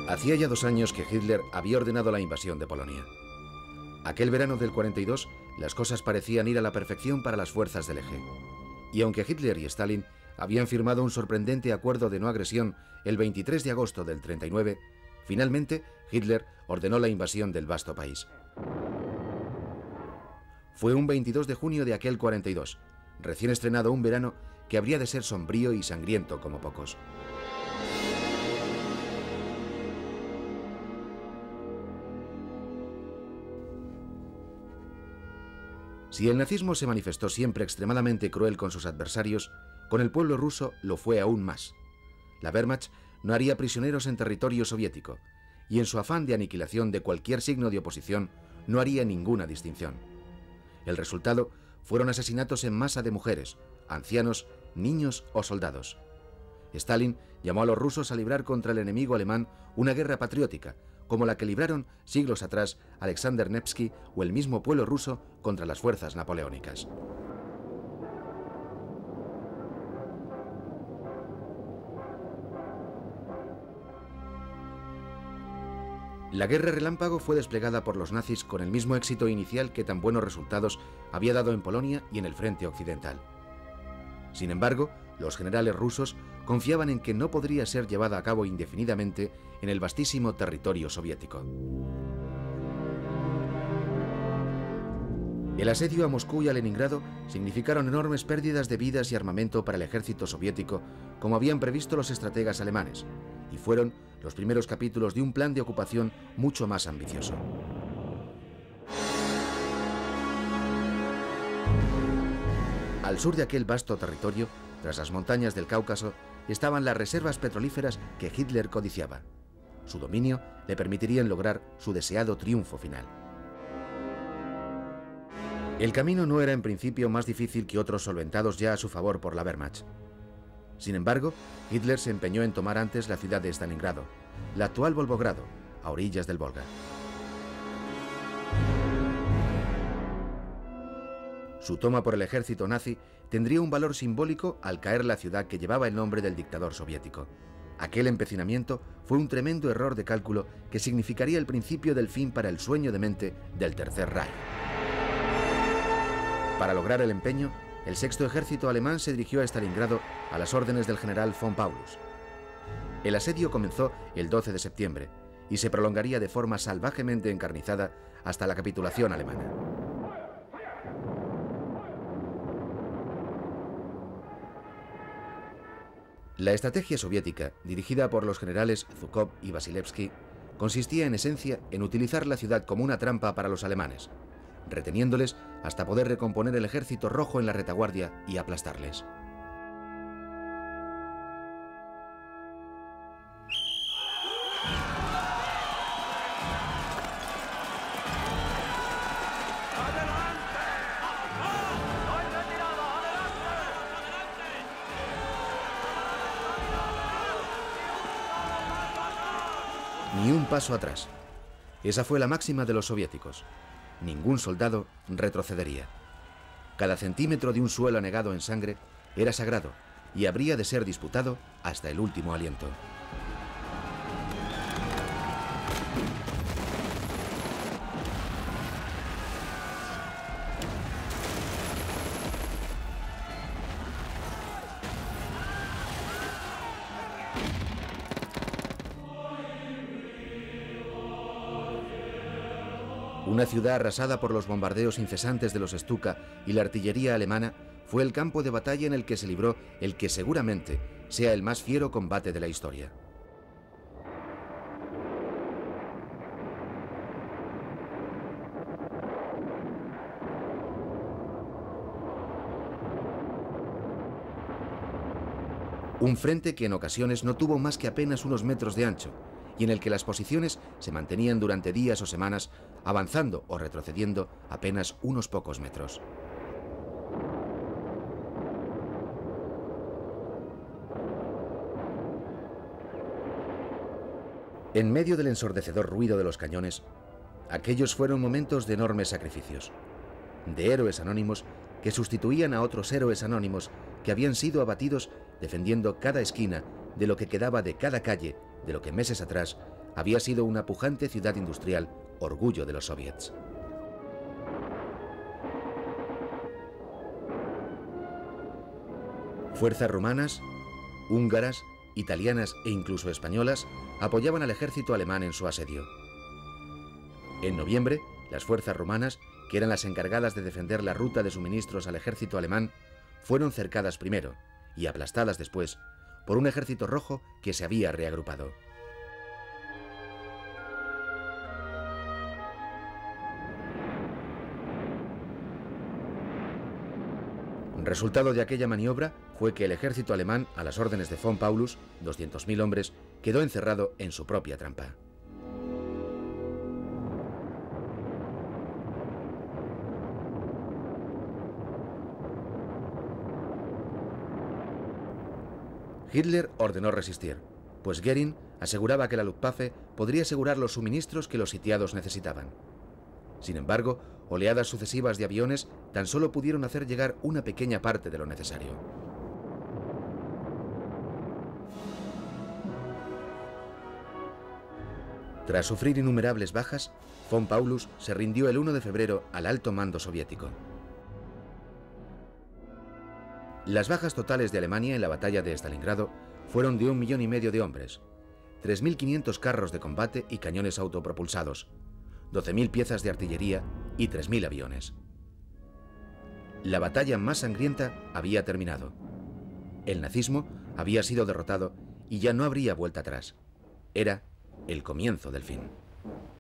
Hacía ya 2 años que Hitler había ordenado la invasión de Polonia. Aquel verano del 42, las cosas parecían ir a la perfección para las fuerzas del eje. Y aunque Hitler y Stalin habían firmado un sorprendente acuerdo de no agresión el 23 de agosto del 39, finalmente Hitler ordenó la invasión del vasto país. Fue un 22 de junio de aquel 42, recién estrenado un verano que habría de ser sombrío y sangriento como pocos. Si el nazismo se manifestó siempre extremadamente cruel con sus adversarios, con el pueblo ruso lo fue aún más. La Wehrmacht no haría prisioneros en territorio soviético, y en su afán de aniquilación de cualquier signo de oposición no haría ninguna distinción. El resultado fueron asesinatos en masa de mujeres, ancianos, niños o soldados. Stalin llamó a los rusos a librar contra el enemigo alemán una guerra patriótica, como la que libraron siglos atrás Alexander Nevsky o el mismo pueblo ruso contra las fuerzas napoleónicas. La guerra relámpago fue desplegada por los nazis con el mismo éxito inicial que tan buenos resultados había dado en Polonia y en el frente occidental. Sin embargo, los generales rusos confiaban en que no podría ser llevada a cabo indefinidamente en el vastísimo territorio soviético. El asedio a Moscú y a Leningrado significaron enormes pérdidas de vidas y armamento para el ejército soviético, como habían previsto los estrategas alemanes, y fueron los primeros capítulos de un plan de ocupación mucho más ambicioso. Al sur de aquel vasto territorio, tras las montañas del Cáucaso, estaban las reservas petrolíferas que Hitler codiciaba. Su dominio le permitirían lograr su deseado triunfo final. El camino no era en principio más difícil que otros solventados ya a su favor por la Wehrmacht. Sin embargo, Hitler se empeñó en tomar antes la ciudad de Stalingrado, la actual Volgogrado, a orillas del Volga. Su toma por el ejército nazi tendría un valor simbólico al caer la ciudad que llevaba el nombre del dictador soviético. Aquel empecinamiento fue un tremendo error de cálculo que significaría el principio del fin para el sueño demente del Tercer Reich. Para lograr el empeño, el sexto ejército alemán se dirigió a Stalingrado a las órdenes del general von Paulus. El asedio comenzó el 12 de septiembre y se prolongaría de forma salvajemente encarnizada hasta la capitulación alemana. La estrategia soviética, dirigida por los generales Zhukov y Vasilevsky, consistía en esencia en utilizar la ciudad como una trampa para los alemanes, reteniéndoles hasta poder recomponer el ejército rojo en la retaguardia y aplastarles. Ni un paso atrás. Esa fue la máxima de los soviéticos. Ningún soldado retrocedería. Cada centímetro de un suelo anegado en sangre era sagrado y habría de ser disputado hasta el último aliento. Una ciudad arrasada por los bombardeos incesantes de los Stuka y la artillería alemana fue el campo de batalla en el que se libró el que seguramente sea el más fiero combate de la historia. Un frente que en ocasiones no tuvo más que apenas unos metros de ancho y en el que las posiciones se mantenían durante días o semanas, avanzando o retrocediendo apenas unos pocos metros. En medio del ensordecedor ruido de los cañones, aquellos fueron momentos de enormes sacrificios, de héroes anónimos que sustituían a otros héroes anónimos que habían sido abatidos defendiendo cada esquina de lo que quedaba de cada calle de lo que meses atrás había sido una pujante ciudad industrial, orgullo de los soviets. Fuerzas rumanas, húngaras, italianas e incluso españolas apoyaban al ejército alemán en su asedio. En noviembre, las fuerzas rumanas, que eran las encargadas de defender la ruta de suministros al ejército alemán, fueron cercadas primero y aplastadas después por un ejército rojo que se había reagrupado. Resultado de aquella maniobra fue que el ejército alemán, a las órdenes de von Paulus, 200.000 hombres, quedó encerrado en su propia trampa. Hitler ordenó resistir, pues Göring aseguraba que la Luftwaffe podría asegurar los suministros que los sitiados necesitaban. Sin embargo, oleadas sucesivas de aviones tan solo pudieron hacer llegar una pequeña parte de lo necesario. Tras sufrir innumerables bajas, von Paulus se rindió el 1 de febrero al alto mando soviético. Las bajas totales de Alemania en la batalla de Stalingrado fueron de 1,5 millones de hombres, 3.500 carros de combate y cañones autopropulsados, 12.000 piezas de artillería y 3.000 aviones. La batalla más sangrienta había terminado. El nazismo había sido derrotado y ya no habría vuelta atrás. Era el comienzo del fin.